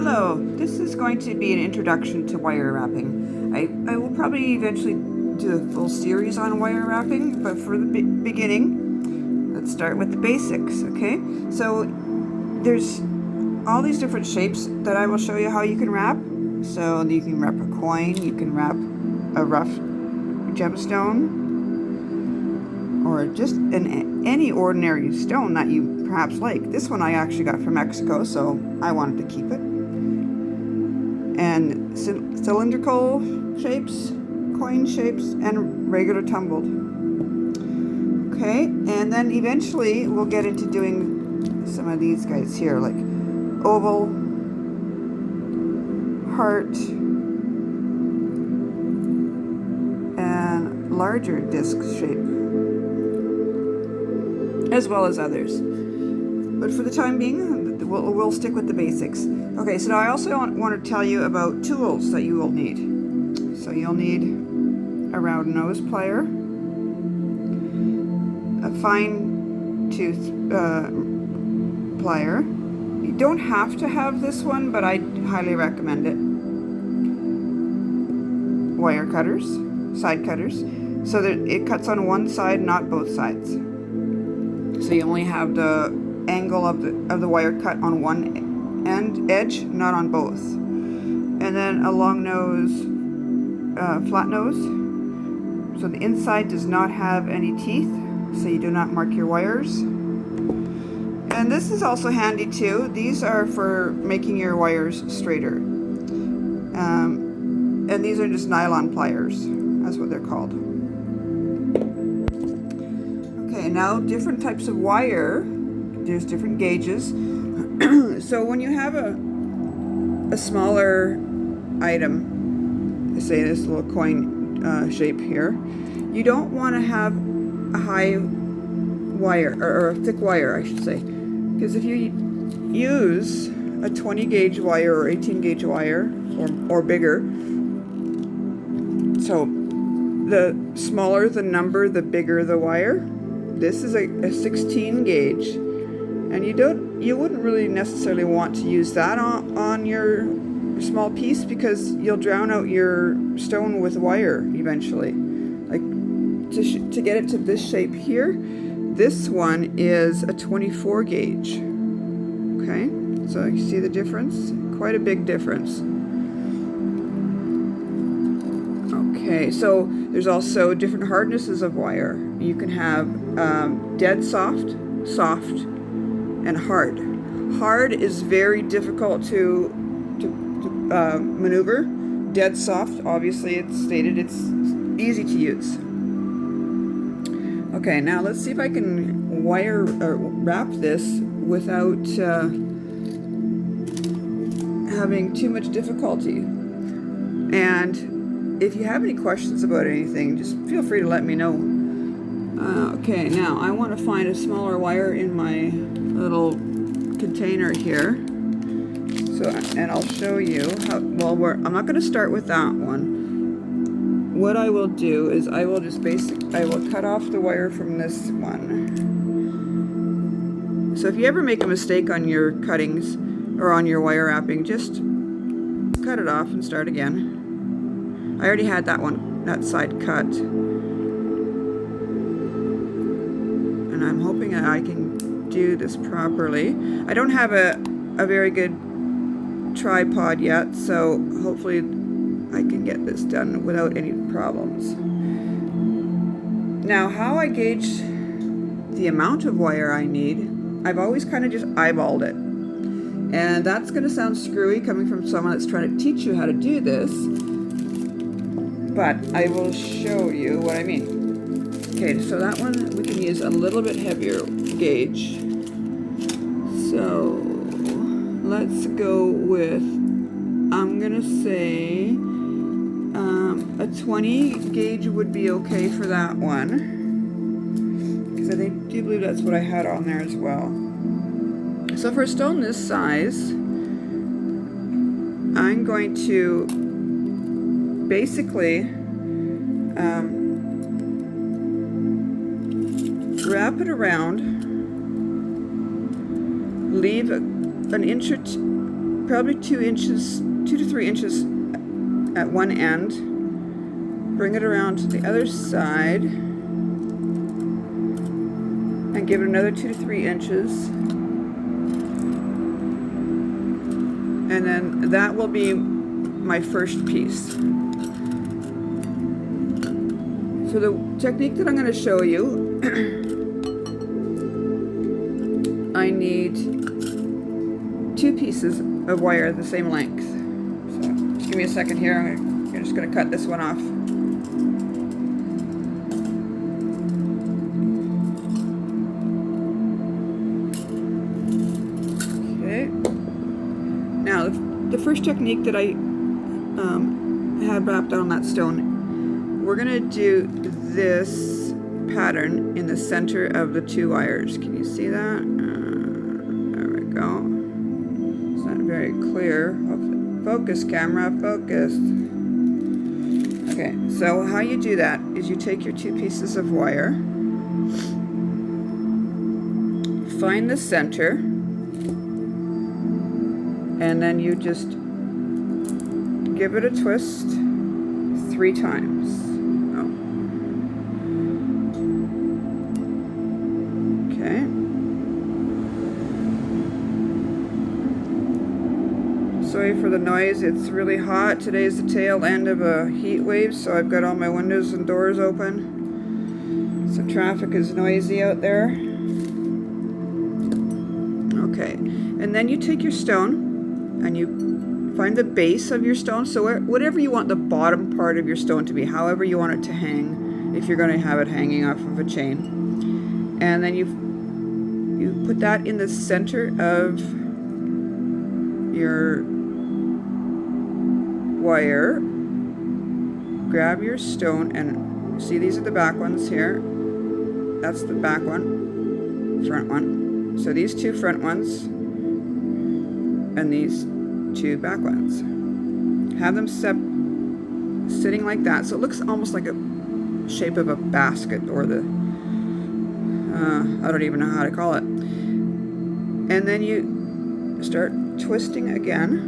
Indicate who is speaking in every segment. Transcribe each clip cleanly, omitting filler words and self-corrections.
Speaker 1: Hello, this is going to be an introduction to wire wrapping. I will probably eventually do a full series on wire wrapping, but for the beginning, let's start with the basics, okay? So there's all these different shapes that I will show you how you can wrap. So you can wrap a coin, you can wrap a rough gemstone, or just any ordinary stone that you perhaps like. This one I actually got from Mexico, so I wanted to keep it. And cylindrical shapes, coin shapes, and regular tumbled. Okay, and then eventually we'll get into doing some of these guys here, like oval, heart, and larger disc shape, as well as others. But for the time being, we'll stick with the basics. Okay, so now I also want to tell you about tools that you will need. So you'll need a round nose plier, a fine tooth plier. You don't have to have this one, but I highly recommend it. Wire cutters, side cutters, so that it cuts on one side, not both sides. So you only have the angle of the wire cut on one edge, not on both. And then a long nose, flat nose. So the inside does not have any teeth, so you do not mark your wires. And this is also handy too. These are for making your wires straighter. And these are just nylon pliers. That's what they're called. Okay, now different types of wire. There's different gauges. So when you have a smaller item, say this little coin shape here, you don't want to have a high wire, or a thick wire I should say, because if you use a 20 gauge wire or 18 gauge wire or bigger, so the smaller the number, the bigger the wire. This is a 16 gauge, and you wouldn't really necessarily want to use that on your small piece, because you'll drown out your stone with wire eventually. Like to get it to this shape here, this one is a 24 gauge. Okay, so you see the difference? Quite a big difference. Okay, so there's also different hardnesses of wire. You can have dead soft, soft, and hard. Hard is very difficult to maneuver. Dead soft, obviously it's stated, it's easy to use. Okay, now let's see if I can wrap this without having too much difficulty. And if you have any questions about anything, just feel free to let me know. Okay, now I want to find a smaller wire in my little container here. So, and I'll show you how. Well, I'm not going to start with that one. What I will do is I will cut off the wire from this one. So if you ever make a mistake on your cuttings or on your wire wrapping, just cut it off and start again. I already had that side cut. And I'm hoping that I can do this properly. I don't have a very good tripod yet, so hopefully I can get this done without any problems. Now, how I gauge the amount of wire I need, I've always kind of just eyeballed it. And that's going to sound screwy coming from someone that's trying to teach you how to do this, but I will show you what I mean. Okay, so that one we can use a little bit heavier gauge. So let's go with, I'm gonna say a 20 gauge would be okay for that one, because I do believe that's what I had on there as well. So for a stone this size, I'm going to basically wrap it around, leave an inch or probably 2 to 3 inches at one end. Bring it around to the other side and give it another 2 to 3 inches. And then that will be my first piece. So the technique that I'm going to show you, I need 2 pieces of wire the same length. So just give me a second here. I'm just going to cut this one off. Okay. Now the first technique that I had wrapped on that stone, we're going to do this pattern in the center of the 2 wires. Can you see that? There we go. It's not very clear. Focus, camera, focus. Okay, so how you do that is you take your 2 pieces of wire, find the center, and then you just give it a twist 3 times. Oh. Okay. Sorry for the noise, it's really hot. Today's the tail end of a heat wave, so I've got all my windows and doors open. So traffic is noisy out there. Okay, and then you take your stone and you find the base of your stone, so whatever you want the bottom part of your stone to be, however you want it to hang, if you're going to have it hanging off of a chain. And then you put that in the center of your wire. Grab your stone, and see, these are the back ones here. That's the back one, front one. So these 2 front ones and these 2 back ones. Have them sitting like that, so it looks almost like a shape of a basket, or the I don't even know how to call it. And then you start twisting again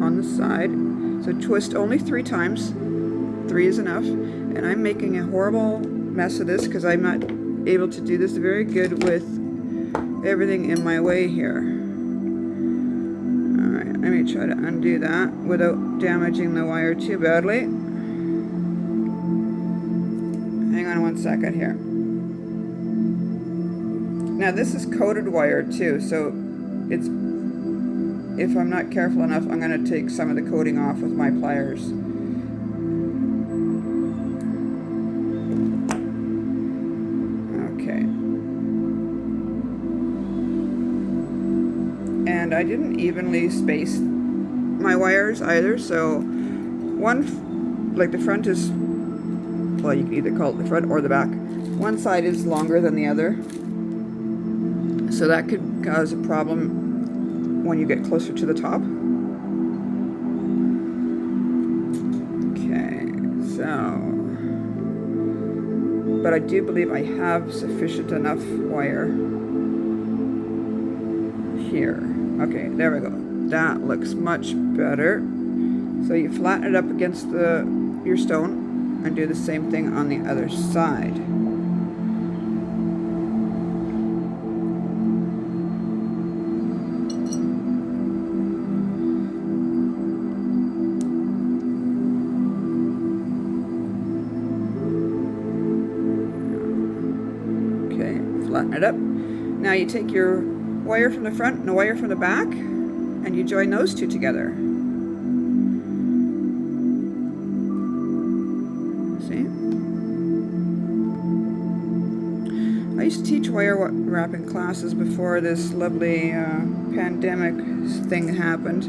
Speaker 1: on the side. So twist only 3 times. 3 is enough. And I'm making a horrible mess of this because I'm not able to do this very good with everything in my way here. Alright, let me try to undo that without damaging the wire too badly. Hang on one second here. Now this is coated wire too, so it's, if I'm not careful enough, I'm going to take some of the coating off with my pliers. Okay. And I didn't evenly space my wires either, so one, like the front is, well, you can either call it the front or the back. One side is longer than the other, so that could cause a problem when you get closer to the top. Okay, so, but I do believe I have sufficient enough wire here. Okay, there we go. That looks much better. So you flatten it up against your stone and do the same thing on the other side. Okay, flatten it up. Now you take your wire from the front and a wire from the back, and you join those 2 together. See? I used to teach wire wrapping classes before this lovely pandemic thing happened,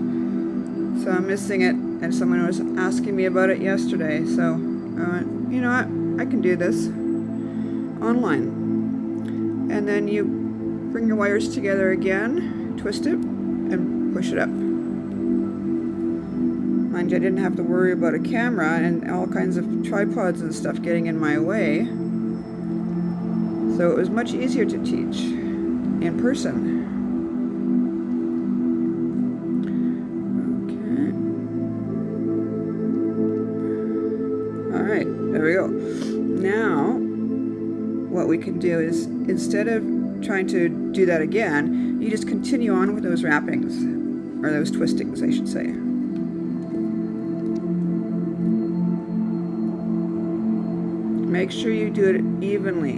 Speaker 1: so I'm missing it, and someone was asking me about it yesterday, so I went, you know what, I can do this online. And then you bring your wires together again, twist it, and push it up. Mind you, I didn't have to worry about a camera and all kinds of tripods and stuff getting in my way. So it was much easier to teach in person. what we can do is, instead of trying to do that again, you just continue on with those wrappings, or those twistings, I should say. Make sure you do it evenly.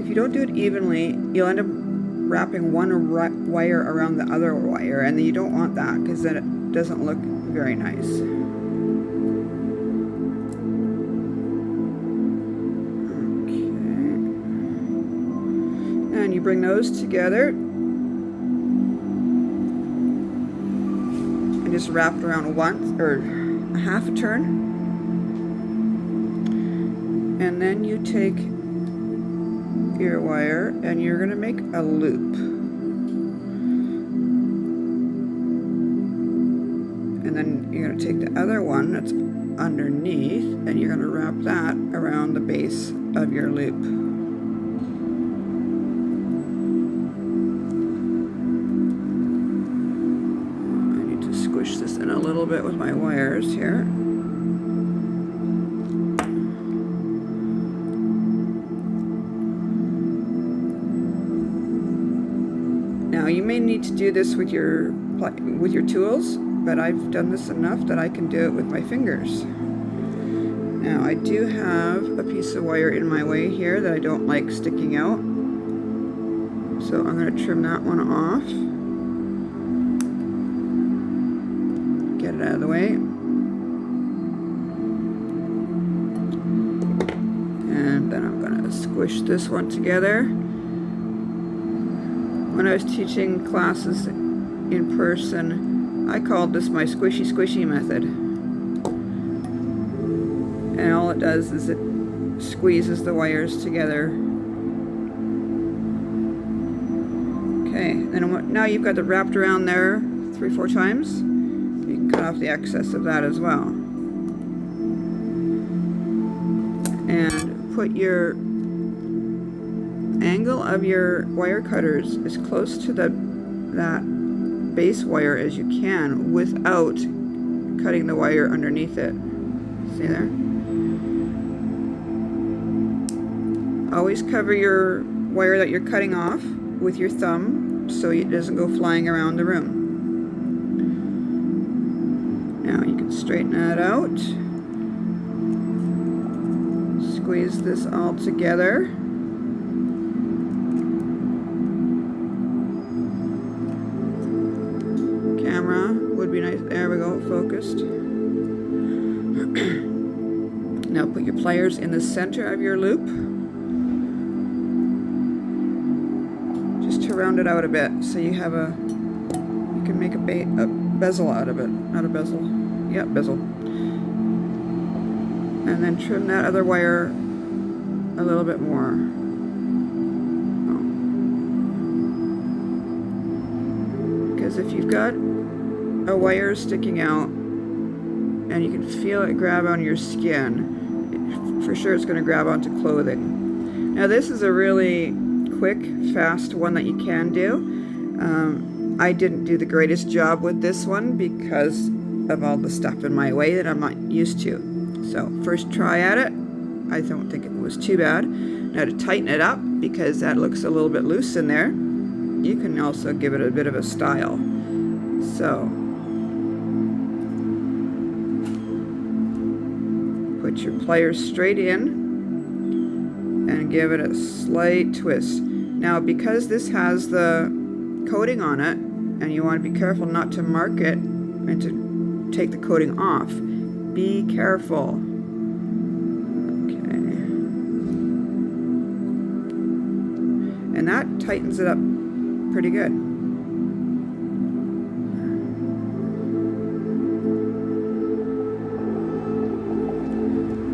Speaker 1: If you don't do it evenly, you'll end up wrapping one wire around the other wire, and then you don't want that, because then it doesn't look very nice. And you bring those together and just wrap it around once, or a half a turn, and then you take your wire and you're going to make a loop, and then you're going to take the other one that's underneath and you're going to wrap that around the base of your loop. Squish this in a little bit with my wires here. Now you may need to do this with your tools, but I've done this enough that I can do it with my fingers. Now I do have a piece of wire in my way here that I don't like sticking out, so I'm going to trim that one off. Get it out of the way. And then I'm going to squish this one together. When I was teaching classes in person, I called this my squishy squishy method. And all it does is it squeezes the wires together. Okay, then now you've got it wrapped around there 3-4 times. You can cut off the excess of that as well. And put your angle of your wire cutters as close to that base wire as you can without cutting the wire underneath it. See there? Always cover your wire that you're cutting off with your thumb so it doesn't go flying around the room. Now you can straighten that out. Squeeze this all together. Camera would be nice. There we go, focused. Now put your pliers in the center of your loop, just to round it out a bit, so you have you can make a bezel out of it. Not a bezel. Yep, bezel. And then trim that other wire a little bit more. Because if you've got a wire sticking out and you can feel it grab on your skin, for sure it's going to grab onto clothing. Now this is a really quick, fast one that you can do. I didn't do the greatest job with this one because of all the stuff in my way that I'm not used to. So first try at it. I don't think it was too bad. Now to tighten it up, because that looks a little bit loose in there, you can also give it a bit of a style. So put your pliers straight in and give it a slight twist. Now because this has the coating on it, and you want to be careful not to mark it and to take the coating off. Be careful. Okay. And that tightens it up pretty good.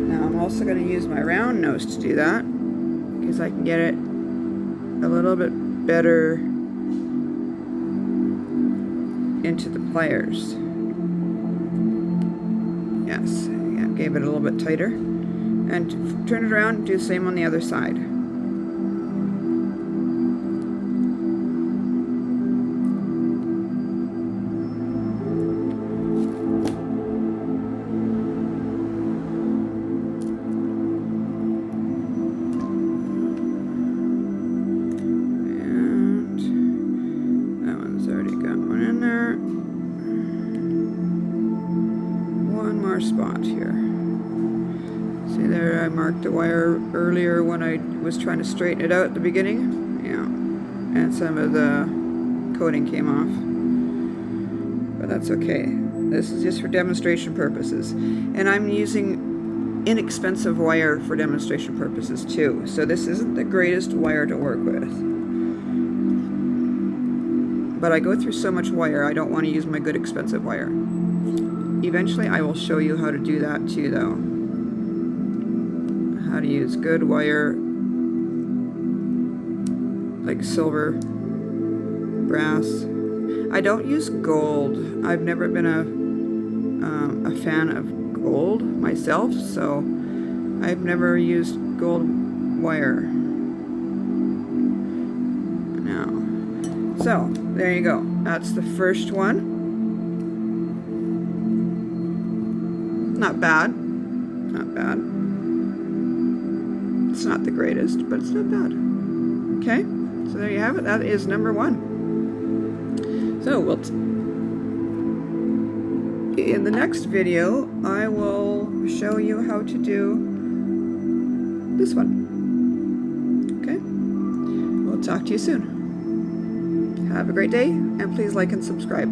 Speaker 1: Now I'm also going to use my round nose to do that, because I can get it a little bit better into the pliers. Yes, yeah, gave it a little bit tighter. And turn it around and do the same on the other side. spot here. See there, I marked the wire earlier when I was trying to straighten it out at the beginning. Yeah, and some of the coating came off. But that's okay. This is just for demonstration purposes. And I'm using inexpensive wire for demonstration purposes too. So this isn't the greatest wire to work with. But I go through so much wire, I don't want to use my good expensive wire. Eventually I will show you how to do that too though. How to use good wire, like silver, brass. I don't use gold. I've never been a fan of gold myself, so I've never used gold wire. No. So, there you go. That's the first one. Not bad. Not bad. It's not the greatest, but it's not bad. Okay? So there you have it. That is number 1. So, in the next video, I will show you how to do this one. Okay? We'll talk to you soon. Have a great day, and please like and subscribe.